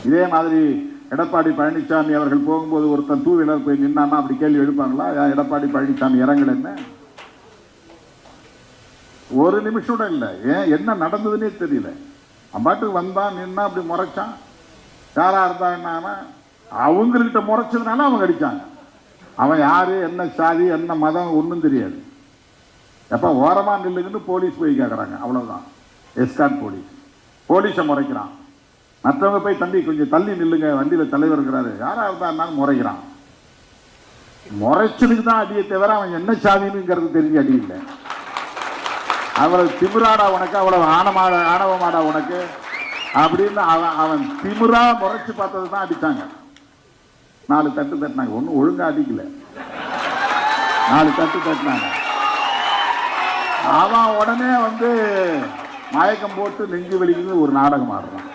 இதே மாதிரி எடப்பாடி பழனிசாமி அவர்கள் போகும்போது ஒருத்தன் டூ வீலர் போய் நின்னான்னா அப்படி கேள்வி எழுப்பாங்களா? எடப்பாடி பழனிசாமி இறங்கலன்னு ஒரு நிமிஷம் கூட இல்லை. ஏன் என்ன நடந்ததுன்னே தெரியல. அம்பாட்டுக்கு வந்தான், நின்னா, அப்படி முறைச்சான். யாரா இருந்தா என்ன, அவங்ககிட்ட முறைச்சதுனால அவங்க அடிச்சாங்க. அவன் யாரு, என்ன சாதி, என்ன மதம் ஒன்றும் தெரியாது. எப்ப ஓரமா நில்லுங்கன்னு போலீஸ் போய் கேட்கறாங்க, அவ்வளவுதான். எஸ்கார்ட் போலீஸை முறைக்கிறான். மற்றவங்க போய் தம்பி கொஞ்சம் தள்ளி நில்லுங்க, வண்டியில தலைவர் இருக்கிறாரு, யாரா இருந்தா முறைக்கிறான். முறைச்சதுக்கு தான் அடியை தவிர அவன் என்ன சாதினுங்கிறது தெரிஞ்சு அடி இல்லை. அவ்வளவு திமிராடா உனக்கு, அவ்வளவு ஆணவமாடா உனக்கு அப்படின்னு அவன் திமிரா முறைச்சு பார்த்தது தான் அடிச்சாங்க. 4 தட்டு தட்டினாங்க, ஒன்னும் ஒழுங்கா அடிக்கல, 4 தட்டு தட்டினாங்க. அவன் உடனே மயக்கம் போட்டு நெஞ்சு வலிக்குது ஒரு நாடகம் ஆடுறான்.